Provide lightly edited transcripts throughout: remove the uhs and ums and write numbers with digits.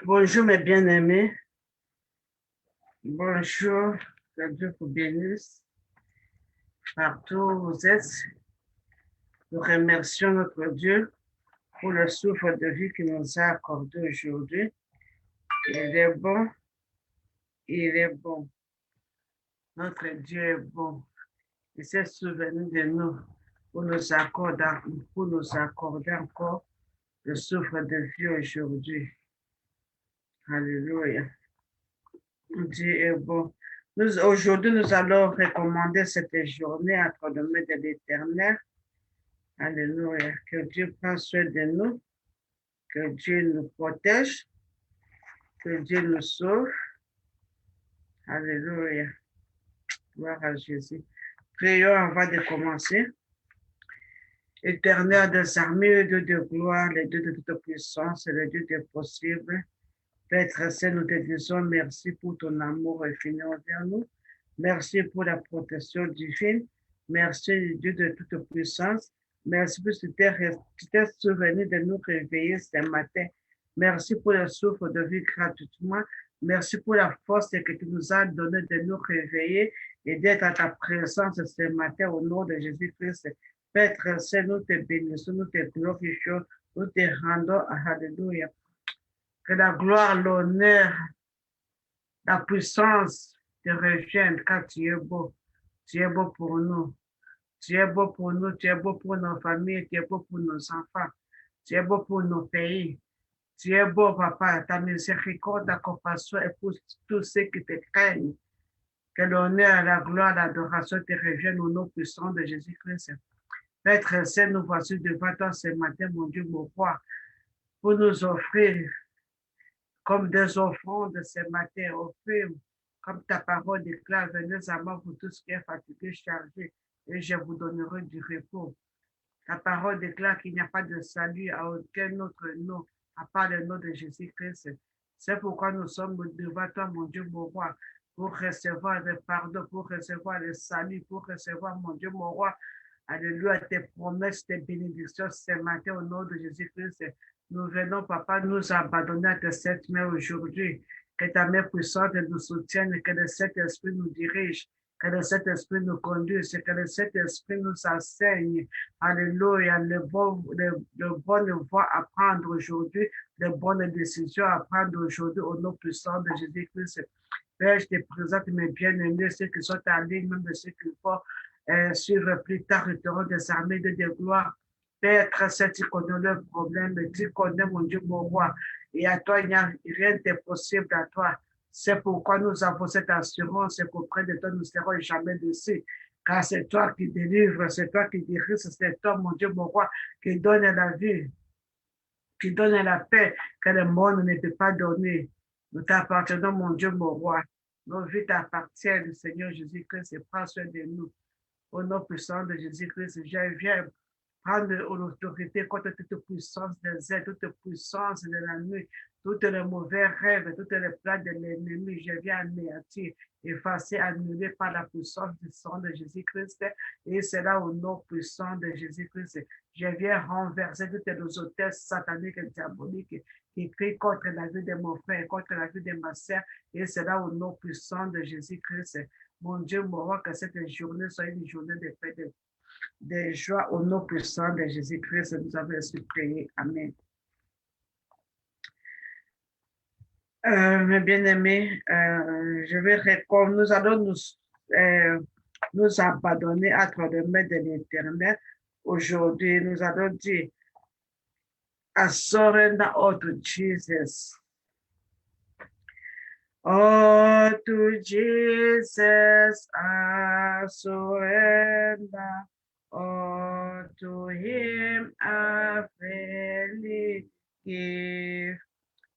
Bonjour mes bien-aimés. Bonjour, que Dieu vous bénisse. Partout où vous êtes, nous remercions notre Dieu pour le souffle de vie qu'il nous a accordé aujourd'hui. Il est bon, il est bon. Notre Dieu est bon. Il s'est souvenu de nous pour nous accorder encore le souffle de vie aujourd'hui. Alléluia. Dieu est bon. Aujourd'hui, nous allons recommander cette journée entre les mains de l'Éternel. Alléluia. Que Dieu prenne soin de nous, que Dieu nous protège, que Dieu nous sauve. Alléluia. Gloire à Jésus. Prions avant de commencer. Éternel des armées, le Dieu de gloire, le Dieu de toute puissance, le Dieu des possibles. Père très saint, nous te disons merci pour ton amour infini envers nous. Merci pour la protection divine. Merci, Dieu de toute puissance. Merci pour que tu t'es souvenu de nous réveiller ce matin. Merci pour le souffle de vie gratuitement. Merci pour la force que tu nous as donnée de nous réveiller et d'être à ta présence ce matin au nom de Jésus-Christ. Père très saint, nous te bénissons, nous te glorifions, nous te rendons. Alléluia. Que la gloire, l'honneur, la puissance te reviennent car tu es beau. Tu es beau pour nous. Tu es beau pour nous. Tu es beau pour nos familles. Tu es beau pour nos enfants. Tu es beau pour nos pays. Tu es beau, papa. Ta miséricorde, ta compassion est pour tous ceux qui te craignent. Que l'honneur, la gloire, l'adoration te reviennent au nom puissant de Jésus-Christ. Père très saint, nous voici devant toi ce matin, mon Dieu, mon roi, pour nous offrir comme des offrandes ce matin, offrir comme ta parole déclare, venez à moi pour tout ce qui est fatigué, chargé, et je vous donnerai du repos. Ta parole déclare qu'il n'y a pas de salut à aucun autre nom, à part le nom de Jésus-Christ. C'est pourquoi nous sommes devant toi, mon Dieu, mon roi, pour recevoir le pardon, pour recevoir le salut, pour recevoir, mon Dieu, mon roi, alléluia, tes promesses, tes bénédictions ce matin au nom de Jésus-Christ. Nous venons, papa, nous abandonner à cette main aujourd'hui. Que ta main puissante nous soutienne, que le Saint-Esprit nous dirige, que le Saint-Esprit nous conduise, que le Saint-Esprit nous enseigne. Alléluia, le bonne voie à prendre aujourd'hui, les bonnes décisions à prendre aujourd'hui au nom puissant de Jésus-Christ. Père, je te présente mes bien-aimés, ceux qui sont en ligne, même ceux qui vont suivre plus tard le terreau des armées de gloire. Père, très tu connais le problème, tu connais mon Dieu, mon roi. Et à toi, il n'y a rien d'impossible à toi. C'est pourquoi nous avons cette assurance qu'auprès de toi, nous ne serons jamais laissés. Car c'est toi qui délivres, c'est toi qui diriges, c'est toi, mon Dieu, mon roi, qui donne la vie, qui donne la paix que le monde ne peut pas donner. Nous t'appartenons, mon Dieu, mon roi. Nos vies t'appartiennent, Seigneur Jésus-Christ, prends soin de nous. Au nom puissant de Jésus-Christ, je viens prendre l'autorité contre toute puissance des airs, toute puissance de la nuit, tous les mauvais rêves, toutes les plans de l'ennemi. Je viens anéantir, effacer, annuler par la puissance du sang de Jésus-Christ. Et c'est là au nom puissant de Jésus-Christ. Je viens renverser toutes les hôtesses sataniques et diaboliques qui crient contre la vie de mon frère, contre la vie de ma sœur. Et c'est là au nom puissant de Jésus-Christ. Mon Dieu, mon roi, que cette journée soit une journée de paix, de joie au nom puissant de Jésus-Christ. Nous avons ainsi prié. Amen. Mes bien-aimés, nous allons nous abandonner entre les mains de l'Éternel. Aujourd'hui, nous allons dire, I surrender all to Jesus. Oh, to Jesus I surrender. Oh, to him I freely give.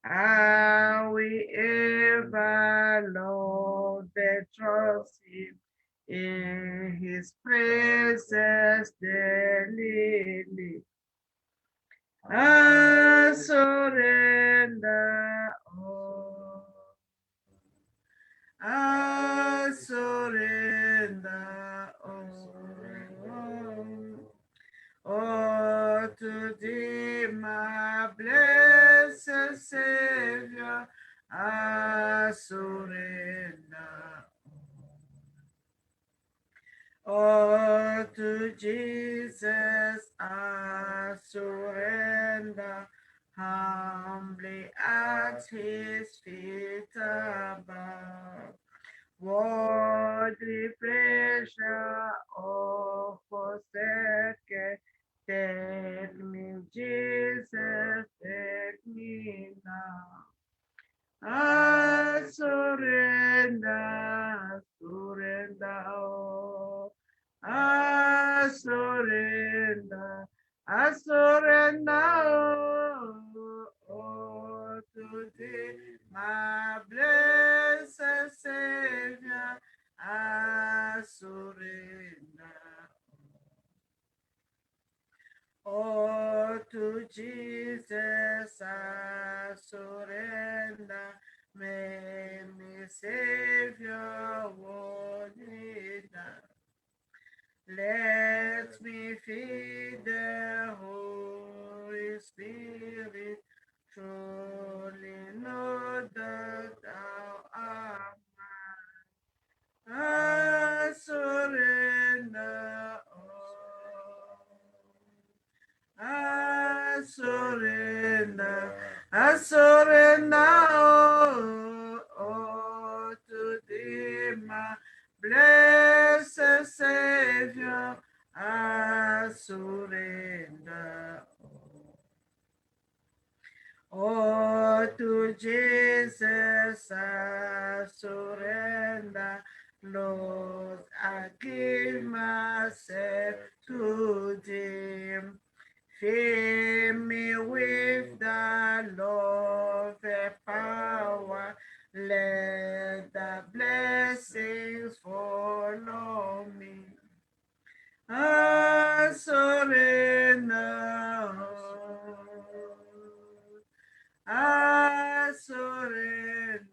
I will ever love and trust him in his presence daily. I surrender all. I surrender all to thee, my blessed Savior, I surrender. Oh, to Jesus I surrender, humbly at his feet above. What the pleasure of forsaken, take me, Jesus, take me now. I surrender, surrender, oh. I surrender, I surrender, to thee, my blessed Savior. I surrender. Oh, to Jesus I surrender. Make me Savior, what is that? Let me feed the Holy Spirit. Truly know that thou art mine. I surrender all. I surrender all to thee, my blessed Savior. I surrender all to Jesus. I surrender, Lord. I give myself to thee. Fill me with the love and power. Let the blessings follow me. I surrender. I surrender.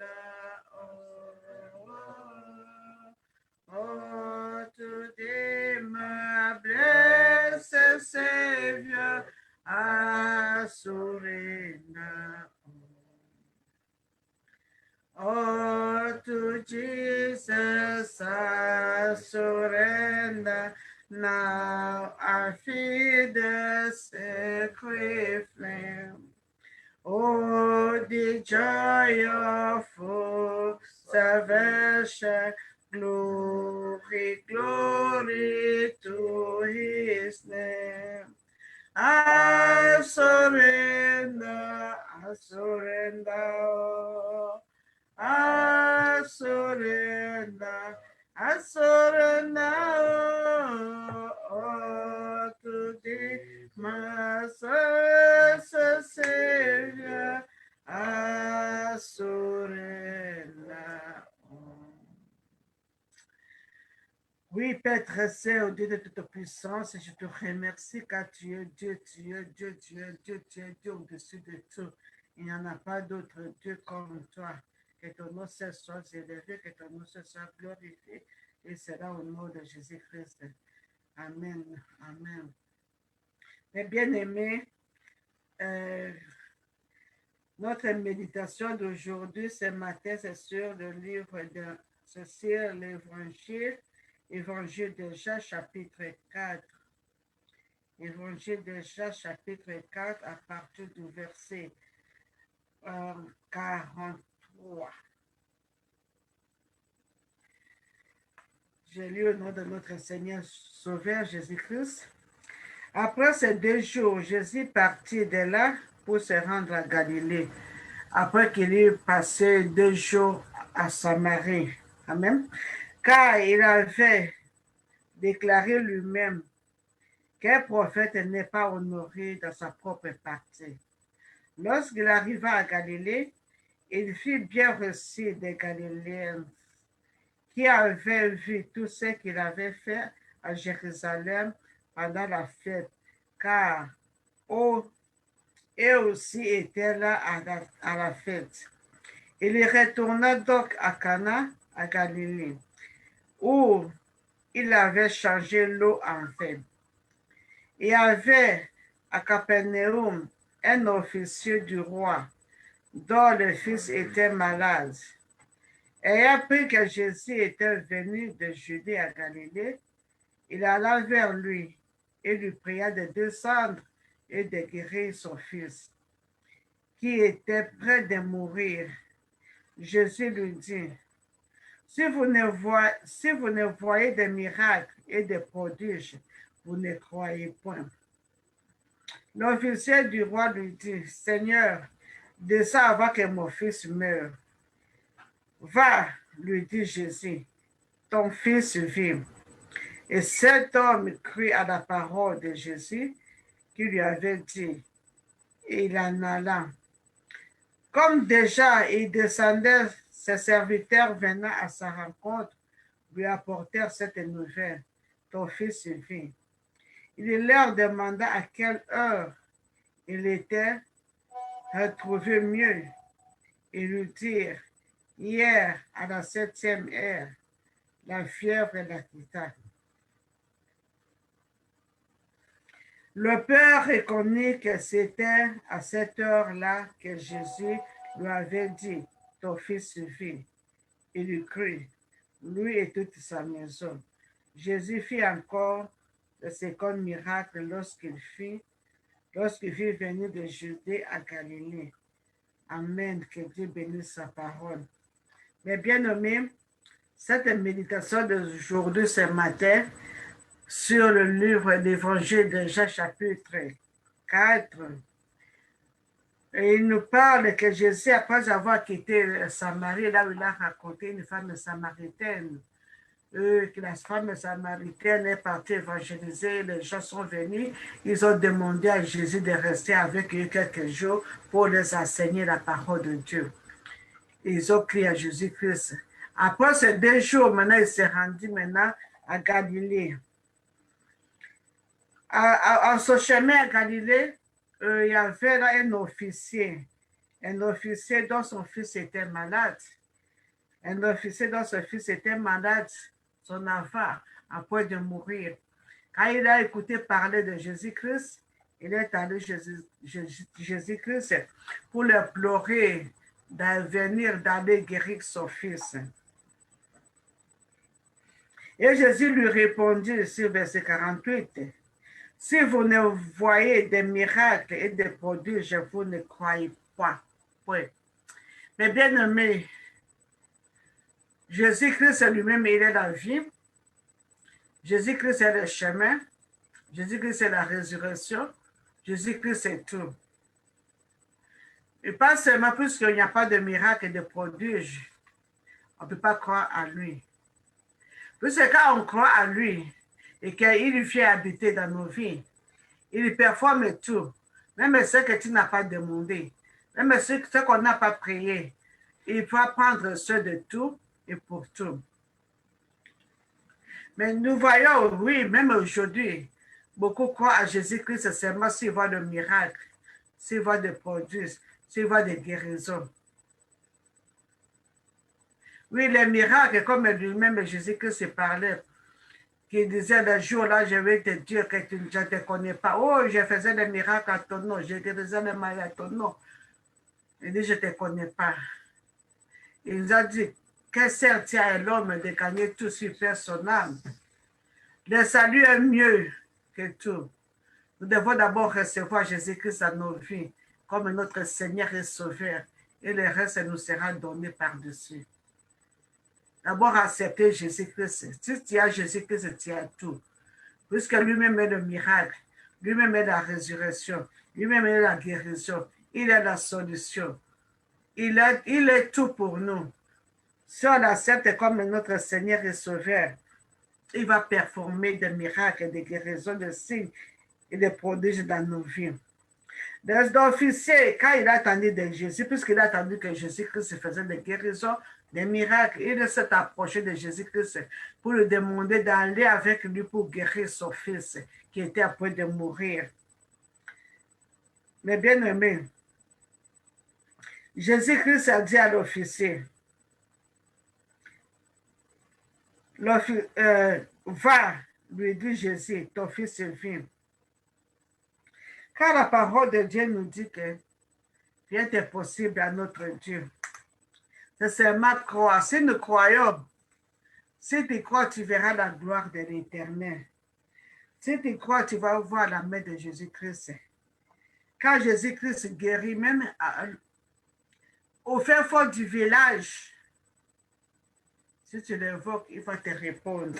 Oh, to thee, my blessed Savior, I surrender. Oh, to Jesus I surrender. Now I feel the sacred flame. Oh, the joy of full salvation, glory, glory to his name. I surrender, I surrender, I surrender, I surrender all to thee, my soul, Savior. I surrender. Oui, Père très saint, Dieu de toute puissance, je te remercie car tu es Dieu, tu es Dieu, tu es Dieu, tu es Dieu au-dessus de tout. Il n'y en a pas d'autre Dieu comme toi. Que ton nom soit élevé, que ton nom soit glorifié, et sera au nom de Jésus-Christ. Amen. Amen. Mes bien-aimés, euh, notre méditation d'aujourd'hui, ce matin, c'est sur le livre de, c'est sur l'évangile, évangile de Jean, chapitre 4. Évangile de Jean, chapitre 4, à partir du verset 43. J'ai lu au nom de notre Seigneur Sauveur Jésus-Christ. Après ces 2 jours, Jésus partit de là pour se rendre à Galilée, après qu'il eut passé 2 jours à Samarie. Amen. Car il avait déclaré lui-même qu'un prophète n'est pas honoré dans sa propre partie. Lorsqu'il arriva à Galilée, il fut bien reçu des Galiléens qui avaient vu tout ce qu'il avait fait à Jérusalem pendant la fête, car eux aussi étaient là à la fête. Il retourna donc à Cana, à Galilée, où il avait changé l'eau en vin. Il y avait à Capernaum un officier du roi dont le fils était malade. Ayant appris que Jésus était venu de Judée à Galilée, il alla vers lui et lui pria de descendre et de guérir son fils, qui était près de mourir. Jésus lui dit, si vous ne voyez des miracles et des prodiges, vous ne croyez point. L'officier du roi lui dit, Seigneur, descends avant que mon fils meure. Va, lui dit Jésus, ton fils vit. Et cet homme crut à la parole de Jésus qui lui avait dit, et il en alla. Comme déjà il descendait, ses serviteurs venant à sa rencontre lui apportèrent cette nouvelle, ton fils vit. Il leur demanda à quelle heure il était retrouvé mieux. Ils lui dirent, hier à la 7e heure, la fièvre la quitta. Le père reconnut que c'était à cette heure-là que Jésus lui avait dit, ton fils vit. Il lui crut, lui et toute sa maison. Jésus fit encore le second miracle lorsqu'il fut venu de Judée à Galilée. Amen, que Dieu bénisse sa parole. Mais bien aimés, cette méditation d'aujourd'hui, ce matin, sur le livre d'Évangile de Jean, chapitre 4, et il nous parle que Jésus, après avoir quitté Samarie, là où il a raconté une femme samaritaine, que la femme samaritaine est partie évangéliser, les gens sont venus, ils ont demandé à Jésus de rester avec eux quelques jours pour les enseigner la parole de Dieu. Ils ont crié à Jésus-Christ. Après ces 2 jours, maintenant, il s'est rendu maintenant à Galilée. À ce chemin à Galilée, il y avait là un officier dont son fils était malade. Un officier dont son fils était malade, son enfant, à point de mourir. Quand il a écouté parler de Jésus-Christ, il est allé Jésus-Christ pour le pleurer d'aller guérir son fils. Et Jésus lui répondit sur verset 48, si vous ne voyez des miracles et des prodiges, vous ne croyez pas. Oui. Mais bien aimé, Jésus-Christ lui-même, il est la vie. Jésus-Christ est le chemin. Jésus-Christ est la résurrection. Jésus-Christ est tout. Et pas seulement puisqu'il n'y a pas de miracle et de prodiges, on ne peut pas croire à lui. Puisque quand on croit à lui et qu'il lui fait habiter dans nos vies, il performe tout, même ce que tu n'as pas demandé, même ce qu'on n'a pas prié. Il va prendre soin de tout et pour tout. Mais nous voyons, oui, même aujourd'hui, beaucoup croient à Jésus-Christ seulement s'ils voient le miracle, s'ils voient des produits, s'ils voient des guérisons. Oui, les miracles, comme lui-même Jésus-Christ parlait, qui disait le jour-là, je vais te dire que je ne te connais pas. Oh, je faisais des miracles à ton nom, je guérissais les malades à ton nom. Il dit, je ne te connais pas. Il nous a dit, que sert-il à l'homme de gagner tout sur son âme? Le salut est mieux que tout. Nous devons d'abord recevoir Jésus-Christ dans nos vies comme notre Seigneur et Sauveur, et le reste nous sera donné par-dessus. D'abord, accepter Jésus-Christ. Si tu as Jésus-Christ, tu as tout. Puisque lui-même est le miracle, lui-même est la résurrection, lui-même est la guérison, il est la solution. Il est tout pour nous. Si on l'accepte comme notre Seigneur et Sauveur, il va performer des miracles, des guérisons, des signes et des prodiges dans nos vies. L'officier, quand il a attendu de Jésus, puisqu'il a attendu que Jésus-Christ faisait des guérisons, des miracles, il s'est approché de Jésus-Christ pour lui demander d'aller avec lui pour guérir son fils qui était à point de mourir. Mais bien aimé, Jésus-Christ a dit à l'officier, va, lui dit Jésus, ton fils vit. Car la parole de Dieu nous dit que Rien n'est possible à notre Dieu. C'est seulement croire. Si nous croyons, si tu crois, tu verras la gloire de l'Éternel. Si tu crois, tu vas voir la main de Jésus-Christ. Quand Jésus-Christ guérit, même au fin fond du village, si tu l'invoques, il va te répondre.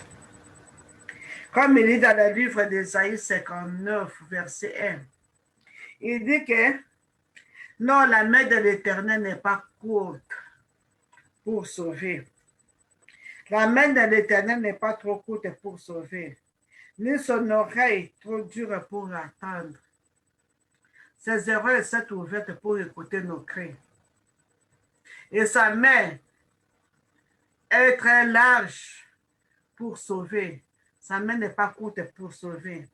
Comme il dit dans le livre d'Ésaïe 59, verset 1, il dit que non, la main de l'Éternel n'est pas courte pour sauver. La main de l'Éternel n'est pas trop courte pour sauver, ni son oreille trop dure pour attendre. Ses oreilles sont ouvertes pour écouter nos cris. Et sa main est très large pour sauver. Sa main n'est pas courte pour sauver.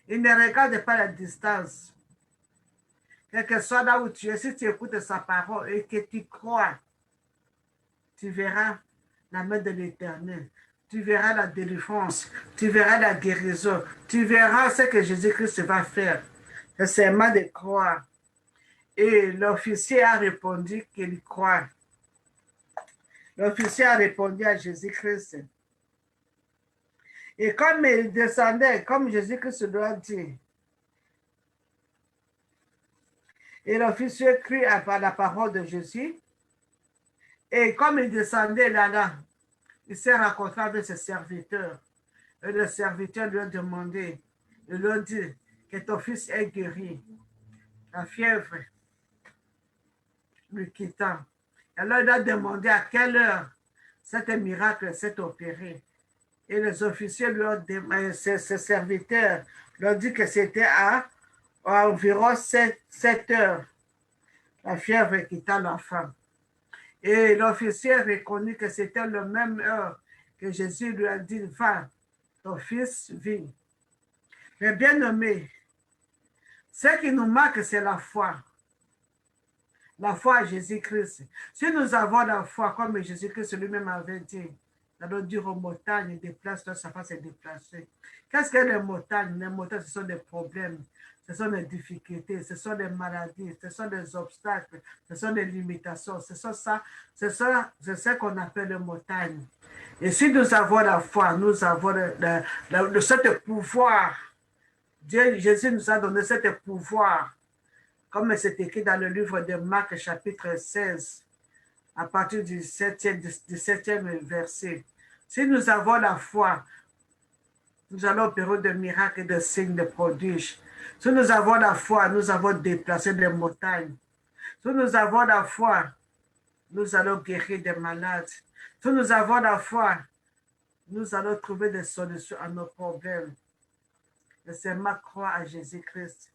Il ne regarde pas la distance. Quel que soit là où tu es, si tu écoutes sa parole et que tu crois, tu verras la main de l'Éternel. Tu verras la délivrance. Tu verras la guérison. Tu verras ce que Jésus-Christ va faire. C'est seulement de croire. Et l'officier a répondu qu'il croit. L'officier a répondu à Jésus-Christ. Et comme il descendait, comme Jésus-Christ doit dire, et l'officier crie à la parole de Jésus, et comme il descendait là, il s'est rencontré avec ses serviteurs. Et le serviteur lui a demandé, il lui a dit que ton fils est guéri. La fièvre lui quittant. Alors il a demandé à quelle heure cet miracle s'est opéré. Et les officiers lui ont demandé, ses serviteurs lui ont dit que c'était à environ 7 heures. La fièvre quittant l'enfant. Et l'officier reconnut que c'était la même heure que Jésus lui a dit, va, ton fils vit. Mais bien aimé, ce qui nous marque, c'est la foi. La foi à Jésus-Christ. Si nous avons la foi, comme Jésus-Christ lui-même avait dit, nous allons dire aux montagnes, déplace-toi, ça va se déplacer. Qu'est-ce que les montagnes? Les montagnes, ce sont des problèmes, ce sont des difficultés, ce sont des maladies, ce sont des obstacles, ce sont des limitations, c'est ce qu'on appelle les montagnes. Et si nous avons la foi, nous avons ce pouvoir. Jésus nous a donné ce pouvoir, comme c'est écrit dans le livre de Marc, chapitre 16, à partir du 7e verset. Si nous avons la foi, nous allons opérer de miracles, de signes, de prodiges. Si nous avons la foi, nous avons déplacé des montagnes. Si nous avons la foi, nous allons guérir des malades. Si nous avons la foi, nous allons trouver des solutions à nos problèmes. Et c'est ma croix à Jésus-Christ.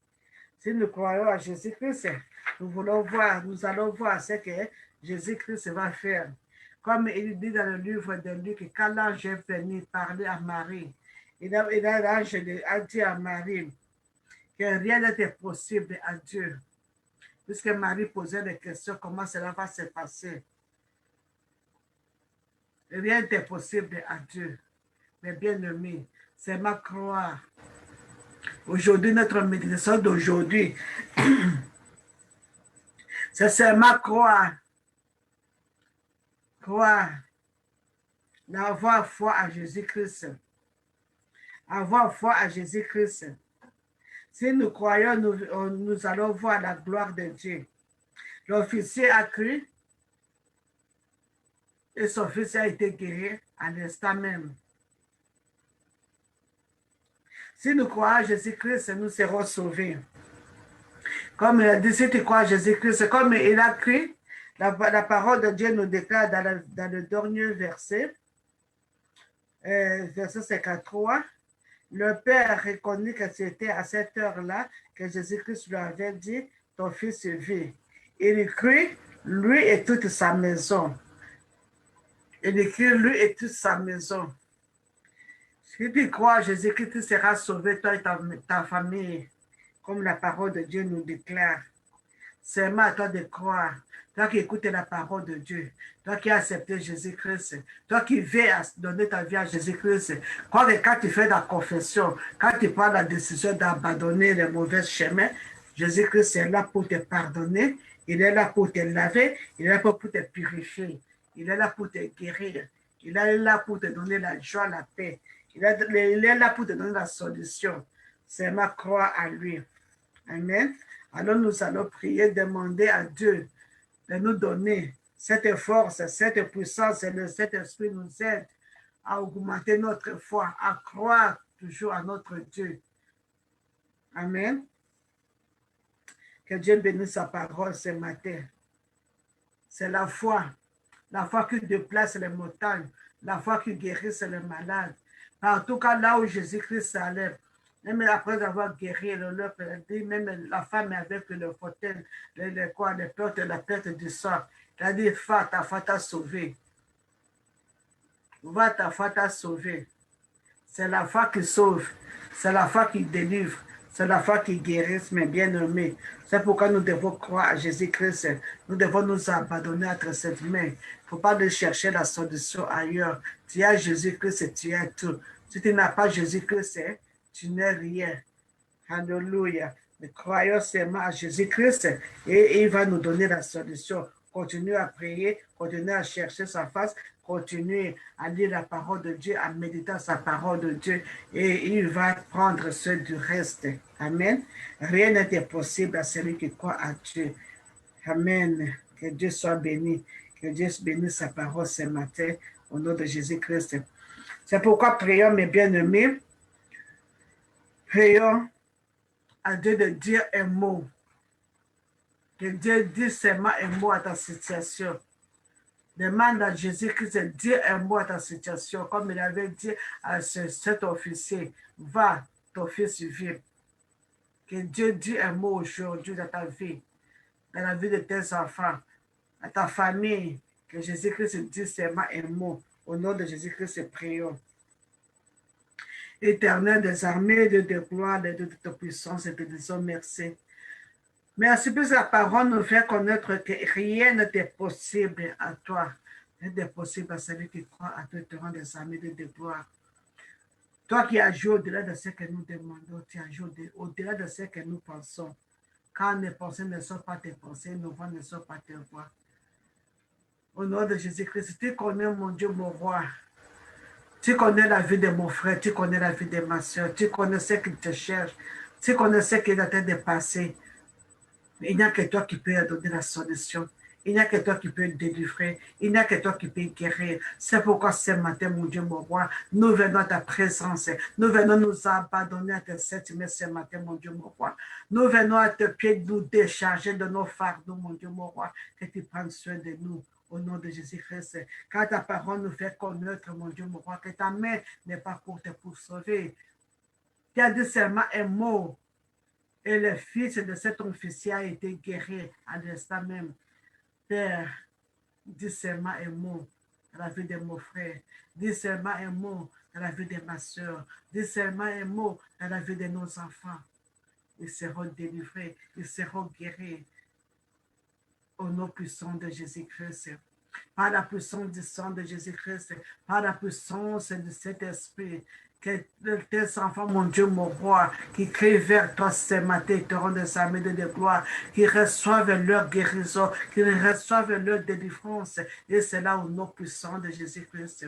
Si nous croyons à Jésus-Christ, nous allons voir ce que Jésus-Christ va faire. Comme il dit dans le livre de Luc, quand l'ange est venu parler à Marie, l'ange a dit à Marie que rien n'était possible à Dieu. Puisque Marie posait des questions, comment cela va se passer. Rien n'était possible à Dieu. Mais bien aimé, c'est ma croix. Aujourd'hui, notre méditation d'aujourd'hui, c'est seulement croire. Croire. Avoir foi à Jésus-Christ. Avoir foi à Jésus-Christ. Si nous croyons, nous allons voir la gloire de Dieu. L'officier a cru et son fils a été guéri à l'instant même. Si nous croyons à Jésus-Christ, nous serons sauvés. Comme il a dit, si tu crois à Jésus-Christ, comme il a cru, la parole de Dieu nous déclare dans le dernier verset, verset 53, le Père reconnut que c'était à cette heure-là que Jésus-Christ lui avait dit, ton fils vit. Il crut, lui et toute sa maison. Il crie, lui et toute sa maison. Si tu crois, Jésus-Christ, tu seras sauvé, toi et ta famille, comme la parole de Dieu nous déclare. C'est à toi de croire. Toi qui écoutes la parole de Dieu, toi qui as accepté Jésus-Christ, toi qui veux donner ta vie à Jésus-Christ, crois que quand tu fais la confession, quand tu prends la décision d'abandonner les mauvais chemins, Jésus-Christ est là pour te pardonner. Il est là pour te laver. Il est là pour te purifier. Il est là pour te guérir. Il est là pour te donner la joie, la paix. Il est là pour te donner la solution. C'est ma croix à lui. Amen. Alors nous allons prier, demander à Dieu de nous donner cette force, cette puissance et le Saint-Esprit nous aide à augmenter notre foi, à croire toujours à notre Dieu. Amen. Que Dieu bénisse sa parole ce matin. C'est la foi qui déplace les montagnes, la foi qui guérisse les malades. En tout cas, là où Jésus-Christ allait, même après avoir guéri même la femme avec le fauteuil, la perte du sang, il a dit, va, ta foi t'a sauvé. Va, ta foi t'a sauvé. C'est la foi qui sauve, c'est la foi qui délivre, c'est la foi qui guérit, mes bien-aimés. C'est pourquoi nous devons croire à Jésus-Christ. Nous devons nous abandonner entre cette main. Il ne faut pas de chercher la solution ailleurs. Tu as Jésus-Christ, tu as tout. Si tu n'as pas Jésus-Christ, tu n'es rien. Alléluia. Nous croyons seulement à Jésus-Christ et il va nous donner la solution. Continuez à prier, continuez à chercher sa face, continuez à lire la parole de Dieu, à méditer sa parole de Dieu et il va prendre ce du reste. Amen. Rien n'est impossible à celui qui croit à Dieu. Amen. Que Dieu soit béni. Que Dieu bénisse sa parole ce matin au nom de Jésus-Christ. C'est pourquoi prions, mes bien-aimés. Prions à Dieu de dire un mot. Que Dieu dise seulement un mot à ta situation. Demande à Jésus-Christ de dire un mot à ta situation, comme il avait dit à cet officier. Va, ton fils vit. Que Dieu dise un mot aujourd'hui dans ta vie, dans la vie de tes enfants, à ta famille. Que Jésus-Christ dise seulement un mot. Au nom de Jésus-Christ, prions. Éternel des armées, de gloire, de ta puissance, et te disons merci. Merci pour la parole nous fait connaître que rien n'était possible à toi. Rien n'est possible à celui qui croit à toi, te rend des armées de gloire. Toi qui as joué au-delà de ce que nous demandons, tu as joué au-delà de ce que nous pensons. Quand nos pensées ne sont pas tes pensées, nos voix ne sont pas tes voix. Au nom de Jésus-Christ, tu connais mon Dieu, mon roi. Tu connais la vie de mon frère, tu connais la vie de ma soeur, tu connais ce qu'il te cherche, tu connais ce qu'il est en train de passer. Il n'y a que toi qui peux donner la solution. Il n'y a que toi qui peux délivrer. Il n'y a que toi qui peux guérir. C'est pourquoi ce matin, mon Dieu, mon roi, nous venons à ta présence. Nous venons nous abandonner à tes sept mains ce matin, mon Dieu, mon roi. Nous venons à tes pieds nous décharger de nos fardeaux, mon Dieu, mon roi. Que tu prennes soin de nous. Au nom de Jésus-Christ, quand ta parole nous fait connaître, mon Dieu, mon roi, que ta main n'est pas courte pour sauver. Tu as dit seulement un mot. Et le fils de cet officier a été guéri à l'instant même. Père, dis seulement un mot dans la vie de mon frère. Dis seulement un mot dans la vie de ma soeur. Dis seulement un mot dans la vie de nos enfants. Ils seront délivrés, ils seront guéris au nom puissant de Jésus-Christ. Par la puissance du sang de Jésus-Christ, par la puissance de cet esprit, que tes enfants, mon Dieu, mon roi, qui crient vers toi ce matin, te rendent des armées de gloire, qui reçoivent leur guérison, qui reçoivent leur délivrance, et c'est là au nom puissant de Jésus-Christ.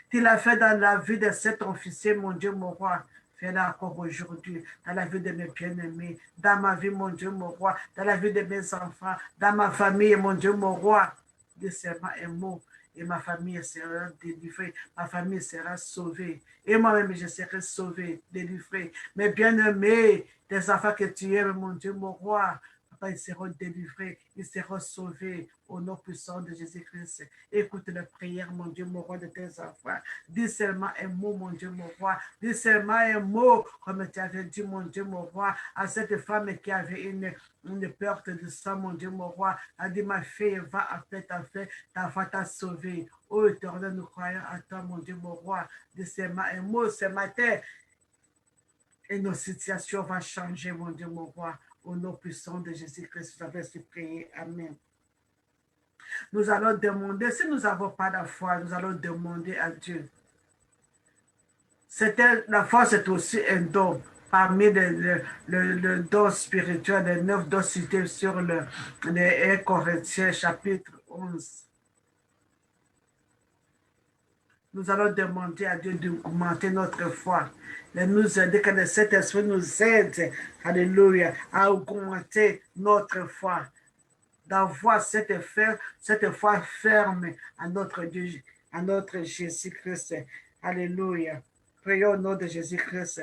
Tu l'as fait dans la vie de cet officier, mon Dieu, mon roi. Fais-le encore aujourd'hui, dans la vie de mes bien-aimés, dans ma vie, mon Dieu, mon roi, dans la vie de mes enfants, dans ma famille, mon Dieu, mon roi. Dis seulement un mot et ma famille sera délivrée, ma famille sera sauvée. Et moi-même, je serai sauvé, délivré. Mes bien-aimés, des enfants que tu aimes, mon Dieu, mon roi, papa, ils seront délivrés, ils seront sauvés au nom puissant de Jésus-Christ. Écoute la prière, mon Dieu, mon roi, de tes enfants. Dis seulement un mot, mon Dieu, mon roi. Dis seulement un mot, comme tu avais dit, mon Dieu, mon roi, à cette femme qui avait une perte de sang, mon Dieu, mon roi. A dit, ma fille, va après ta foi t'a sauvé. Oh, éternel, nous croyons à toi, mon Dieu, mon roi. Dis seulement un mot ce matin. Et nos situations vont changer, mon Dieu, mon roi. Au nom puissant de Jésus-Christ, vous avez prié. Amen. Nous allons demander, si nous n'avons pas la foi, nous allons demander à Dieu. La foi, c'est aussi un don. parmi le don spirituel, les 9 dons cités sur les 1 Corinthiens chapitre 11. Nous allons demander à Dieu d'augmenter notre foi, de nous aider, que le Saint-Esprit nous aide, alléluia, à augmenter notre foi, d'avoir cette foi ferme à notre Dieu, à notre Jésus-Christ. Alléluia. Prions au nom de Jésus-Christ.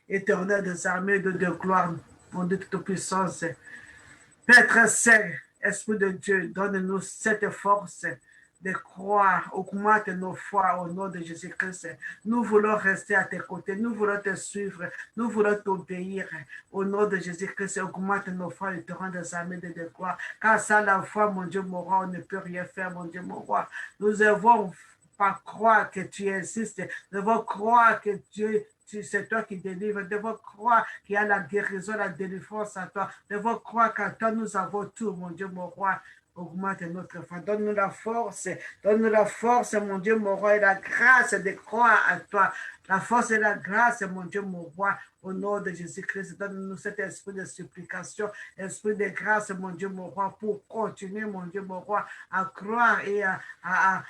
Éternel des armées de gloire, mon Dieu toute puissance. Père très saint, Esprit de Dieu, donne-nous cette force de croire, augmente nos foi au nom de Jésus-Christ. Nous voulons rester à tes côtés, nous voulons te suivre, nous voulons t'obéir au nom de Jésus-Christ. Augmente nos foi et te rend des armées de gloire. Car sans la foi, mon Dieu, mon roi, on ne peut rien faire, mon Dieu, mon roi. Nous devons pas croire que tu existes, nous devons croire que Dieu c'est toi qui délivres. Nous devons croire qu'il y a la guérison, la délivrance à toi. Nous devons croire qu'à toi, nous avons tout, mon Dieu, mon roi. Augmente notre foi. Donne-nous la force, mon Dieu, mon roi, et la grâce de croire à toi. La force et la grâce, mon Dieu, mon roi, au nom de Jésus-Christ. Donne-nous cet esprit de supplication, esprit de grâce, mon Dieu, mon roi, pour continuer, mon Dieu, mon roi, à croire et à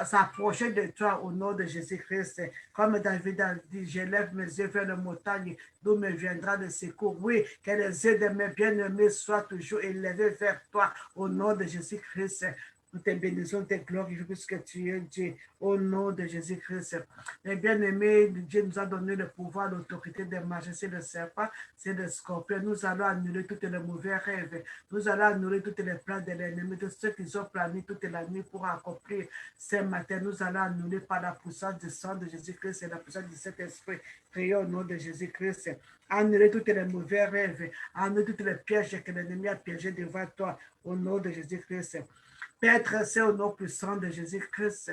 s'approcher de toi au nom de Jésus-Christ. Comme David a dit, j'élève mes yeux vers la montagne, d'où me viendra le secours. Oui, que les yeux de mes bien-aimés soient toujours élevés vers toi au nom de Jésus-Christ. Nous te bénissons, te glorifions puisque tu es Dieu, au nom de Jésus-Christ. Les bien-aimés, Dieu nous a donné le pouvoir, l'autorité de marcher sur le serpent, c'est le scorpion. Nous allons annuler tous les mauvais rêves. Nous allons annuler tous les plans de l'ennemi, de ceux qui ont plané toute la nuit pour accomplir ce matin. Nous allons annuler par la puissance du sang de Jésus-Christ et la puissance de cet esprit. Prions au nom de Jésus-Christ. Annuler tous les mauvais rêves, annuler tous les pièges que l'ennemi a piégés devant toi, au nom de Jésus-Christ. Père très saint, au nom puissant de Jésus-Christ,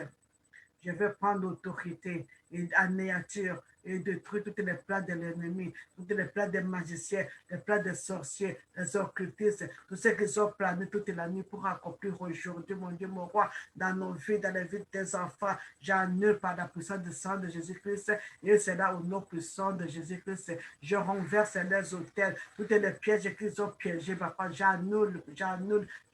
je vais prendre l'autorité et anéantir et détruire toutes les plans de l'ennemi, toutes les plans des magiciens, les plans des sorciers, des occultistes, tous ceux qui sont planés toute la nuit pour accomplir aujourd'hui, mon Dieu, mon roi, dans nos vies, dans les vies de tes enfants. J'annule par la puissance du sang de Jésus-Christ et c'est là au nom puissant de Jésus-Christ. Je renverse les hôtels, toutes les pièges qu'ils ont piégés, papa, j'annule,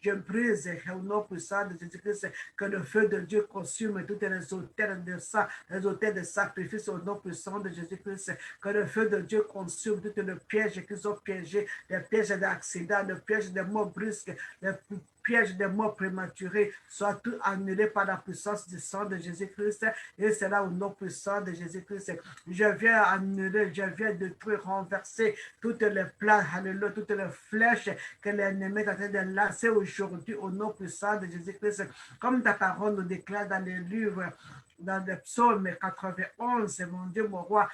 je brise au nom puissant de Jésus-Christ, que le feu de Dieu consume toutes les hôtels de sang, les hôtels de sacrifice au nom puissant de Jésus-Christ, que le feu de Dieu consume toutes les pièges qu'ils ont piégés, les pièges d'accidents, les pièges de morts brusques, les pièges de morts prématurés, soient tout annulés par la puissance du sang de Jésus-Christ, et c'est là au nom puissant de Jésus-Christ. Je viens annuler, je viens détruire, renverser toutes les plans, alléluia, toutes les flèches que l'ennemi est en train de lancer aujourd'hui au nom puissant de Jésus-Christ, comme ta parole nous déclare dans les livres, dans le psaume 91, mon Dieu, mon roi.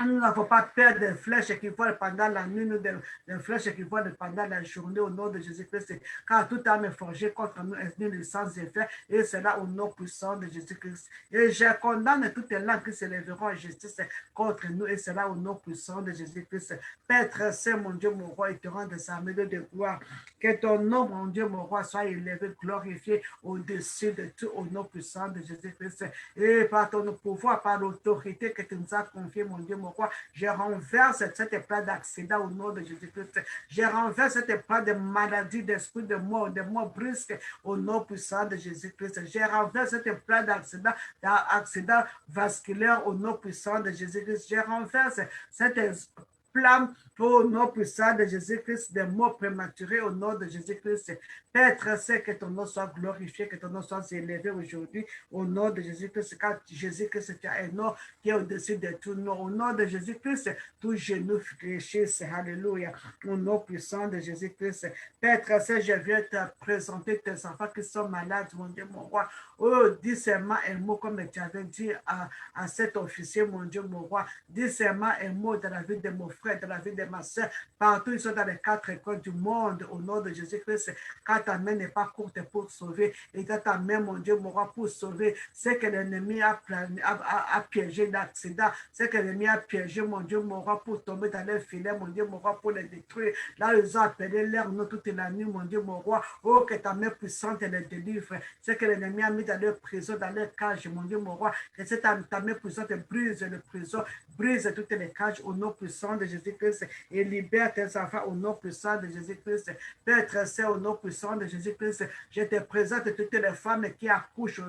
Nous n'avons pas peur des flèches qui volent pendant la nuit, nous des flèches qui volent pendant la journée au nom de Jésus-Christ. Car toute âme forgée contre nous est nulle sans effet, et c'est là au nom puissant de Jésus-Christ. Et je condamne toutes les langues qui se lèveront en justice contre nous, et c'est là au nom puissant de Jésus-Christ. Père très saint, mon Dieu, mon roi, et te rend des armées de gloire. Que ton nom, mon Dieu, mon roi, soit élevé, glorifié au-dessus de tout au nom puissant de Jésus-Christ. Et par ton pouvoir, par l'autorité que tu nous as confiée, mon Dieu, mon roi, je renverse cette plaie d'accident au nom de Jésus-Christ. Je renverse cette plaie de maladie, d'esprit de mort brusque au nom puissant de Jésus-Christ. Je renverse cette plaie d'accident vasculaire au nom puissant de Jésus-Christ. Je renverse cette flamme au nom puissant de Jésus-Christ, des morts prématurés au nom de Jésus-Christ. Père très saint, que ton nom soit glorifié, que ton nom soit élevé aujourd'hui au nom de Jésus-Christ, car Jésus-Christ, tu as un nom qui est au-dessus de tout nom. Au nom de Jésus-Christ, tout genou fléchisse, alléluia, au nom puissant de Jésus-Christ. Père très saint, je viens te présenter tes enfants qui sont malades, mon Dieu, mon roi. Oh, dis seulement un mot comme tu avais dit à cet officier, mon Dieu, mon roi. Dis seulement un mot dans la vie de mon frère, dans la vie de ma soeur, partout ils sont dans les 4 écoles du monde, au nom de Jésus-Christ, car ta main n'est pas courte pour sauver, et ta main, mon Dieu, mon roi, pour sauver ce que l'ennemi a piégé d'accident, ce que l'ennemi a piégé, mon Dieu, mon roi, pour tomber dans les filets, mon Dieu, mon roi, pour les détruire. Là, ils ont appelé leur nom toute la nuit, mon Dieu, mon roi. Oh, que ta main puissante les délivre. Ce que l'ennemi a mis dans leur prison, dans leur cage, mon Dieu, mon roi. Que ta main puissante brise les prisons, brise toutes les cages au nom puissant de Jésus-Christ et libère tes enfants au nom puissant de Jésus-Christ. Père très saint, au nom puissant de Jésus-Christ, je te présente toutes les femmes qui accouchent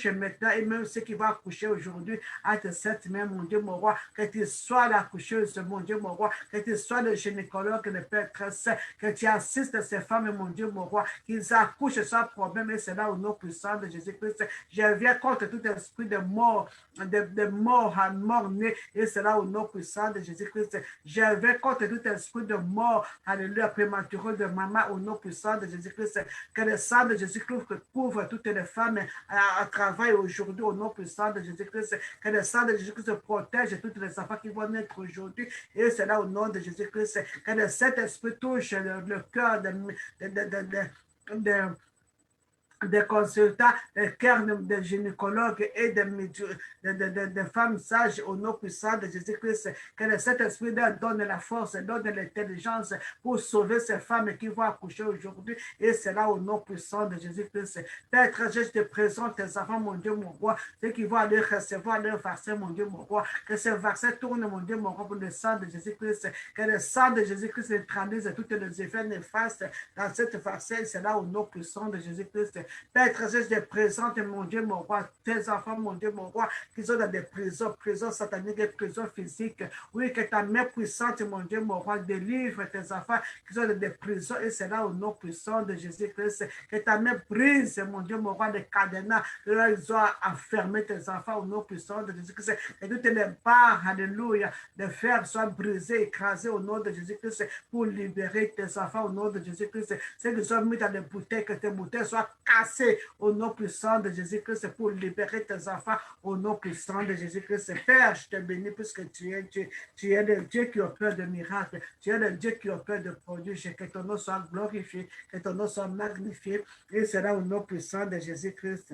maintenant et même ceux qui vont accoucher aujourd'hui à cette main, mon Dieu, mon roi. Que tu sois l'accoucheuse, mon Dieu, mon roi. Que tu sois le gynécologue, le Père très saint. Que tu assistes ces femmes, mon Dieu, mon roi, qu'ils accouchent sans problème et c'est là au nom puissant de Jésus-Christ. Je viens contre tout esprit de mort, de mort à mort-né et c'est là au nom puissant de Jésus-Christ. Je viens contre tout esprit de mort, alléluia, prématuré de maman au nom puissant de Jésus-Christ. Que le sang de Jésus-Christ couvre toutes les femmes à travail aujourd'hui au nom puissant de Jésus-Christ. Que le sang de Jésus-Christ protège toutes les enfants qui vont naître aujourd'hui et c'est là au nom de Jésus-Christ. Que le Saint-Esprit touche le cœur des consultants, des cœurs des gynécologues et des femmes sages au nom puissant de Jésus-Christ. Que le Saint-Esprit leur donne la force, donne l'intelligence pour sauver ces femmes qui vont accoucher aujourd'hui. Et c'est là au nom puissant de Jésus-Christ. Père, je te présente tes enfants, mon Dieu, mon roi, ceux qui vont aller recevoir leur vaccin, mon Dieu, mon roi. Que ce vaccin tourne, mon Dieu, mon roi, pour le sang de Jésus-Christ. Que le sang de Jésus-Christ neutralise tous les effets néfastes dans cette vaccin. C'est là au nom puissant de Jésus-Christ. Père, je te présente, mon Dieu, mon roi, tes enfants, mon Dieu, mon roi, qui sont dans des prisons sataniques et prisons physiques. Oui, que ta main puissante, mon Dieu, mon roi, délivre tes enfants qui sont dans des prisons et c'est là au nom puissant de Jésus-Christ. Que ta main brise, mon Dieu, mon roi, les cadenas, que là, ils ont enfermé tes enfants au nom puissant de Jésus-Christ. Et toutes les barres, alléluia, de fer soient brisées, écrasées au nom de Jésus-Christ pour libérer tes enfants au nom de Jésus-Christ. Ceux qui sont mis dans les bouteilles, que tes bouteilles soient cassées au nom puissant de Jésus-Christ pour libérer tes enfants au nom puissant de Jésus-Christ. Père, je te bénis puisque tu es Dieu. Tu es le Dieu qui opère de miracles. Tu es le Dieu qui opère de prodiges. Que ton nom soit glorifié, que ton nom soit magnifié. Et c'est là au nom puissant de Jésus-Christ.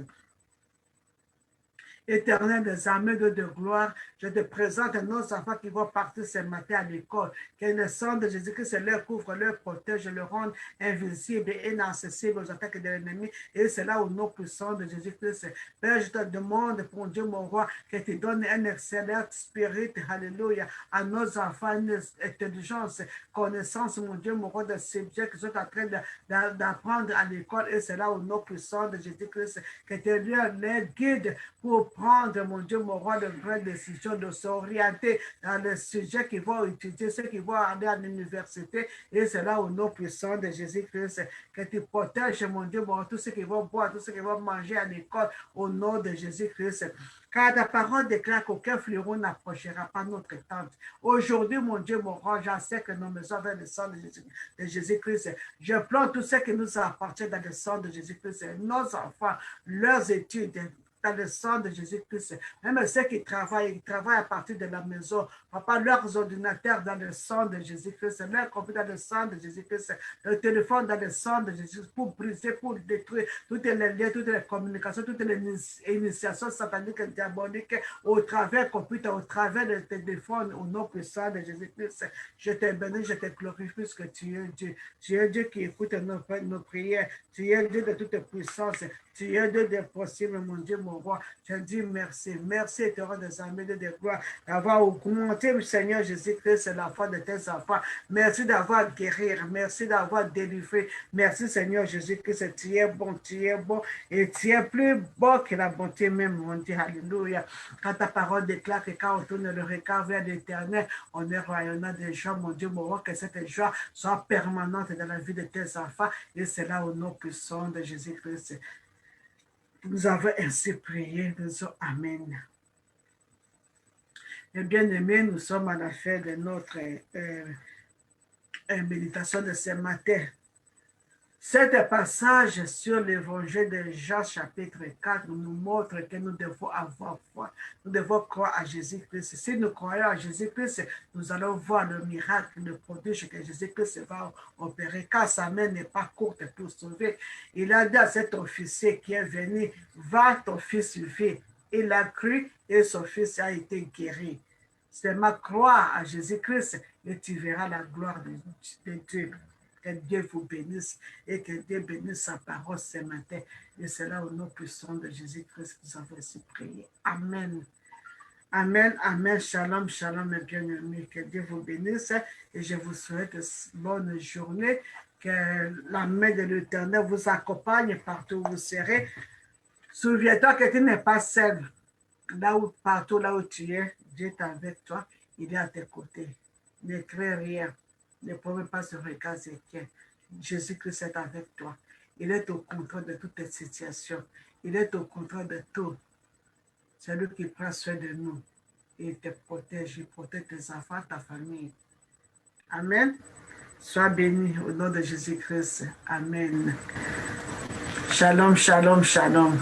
Éternel des armées de gloire, je te présente nos enfants qui vont partir ce matin à l'école. Que le sang de Jésus-Christ leur couvre, leur protège, leur rende invisible et inaccessible aux attaques de l'ennemi. Et c'est là au nom puissant de Jésus-Christ. Père, je te demande, pour Dieu, mon roi, que tu donnes un excellent spirit, alléluia, à nos enfants, une intelligence, connaissance, mon Dieu, mon roi, de sujets qui sont en train d'apprendre à l'école. Et c'est là au nom puissant de Jésus-Christ que tu les guides pour prendre, mon Dieu, mon roi, de vraies décisions, de s'orienter dans les sujets qu'ils vont étudier, ceux qui vont aller à l'université. Et c'est là au nom puissant de Jésus-Christ que tu protèges, mon Dieu, mon, tous ceux qui vont boire, tous ceux qui vont manger à l'école, au nom de Jésus-Christ. Car ta parole déclare qu'aucun fleuron n'approchera pas notre tente. Aujourd'hui, mon Dieu, mon roi, j'en sais que nos maisons vers le sang de Jésus-Christ. Je plante tout ce qui nous appartient dans le sang de Jésus-Christ. Nos enfants, leurs études, dans le sang de Jésus-Christ. Même ceux qui travaillent à partir de la maison. Papa, leurs ordinateurs dans le sang de Jésus-Christ, leur computer dans le sang de Jésus-Christ, le téléphone dans le sang de Jésus-Christ, pour briser, pour détruire toutes les liens, toutes les communications, toutes les initiations sataniques et diaboliques au travers du computer, au travers du téléphone, au nom puissant de Jésus-Christ. Je te bénis, je te glorifie puisque tu es Dieu. Tu es Dieu qui écoute nos prières. Tu es Dieu de toute puissance. Tu es Dieu des possibles, mon Dieu, mon roi. Je dis merci. Merci, éternel des armées de gloire, d'avoir augmenté, Seigneur Jésus-Christ, la foi de tes enfants. Merci d'avoir guéri. Merci d'avoir délivré. Merci, Seigneur Jésus-Christ. Tu es bon, et tu es plus bon que la bonté même, mon Dieu. Alléluia. Quand ta parole déclare que quand on tourne le regard vers l'éternel, on est rayonnant de joie, mon Dieu, mon roi, que cette joie soit permanente dans la vie de tes enfants. Et c'est là au nom puissant de Jésus-Christ. Nous avons ainsi prié, nous disons Amen. Et bien aimés, nous sommes à la fin de notre méditation de ce matin. Cet passage sur l'évangile de Jean chapitre 4 nous montre que nous devons avoir foi. Nous devons croire à Jésus-Christ. Si nous croyons à Jésus-Christ, nous allons voir le miracle, le prodige que Jésus-Christ va opérer, car sa main n'est pas courte pour sauver. Il a dit à cet officier qui est venu, va, ton fils vit. Il a cru et son fils a été guéri. Seulement croire à Jésus-Christ et tu verras la gloire de Dieu. Que Dieu vous bénisse et que Dieu bénisse sa parole ce matin. Et c'est là au nom puissant de Jésus-Christ que nous avons ainsi prié. Amen. Amen, amen, shalom, shalom, mes bien-aimés. Que Dieu vous bénisse et je vous souhaite une bonne journée. Que la main de l'Éternel vous accompagne partout où vous serez. Souviens-toi que tu n'es pas seul. Partout là où tu es, Dieu est avec toi. Il est à tes côtés. Ne crains rien. Ne pouvez pas se regarder. Jésus-Christ est avec toi. Il est au contrôle de toutes les situations. Il est au contrôle de tout. C'est lui qui prend soin de nous. Il te protège. Il protège tes enfants, ta famille. Amen. Sois béni au nom de Jésus-Christ. Amen. Shalom, shalom, shalom.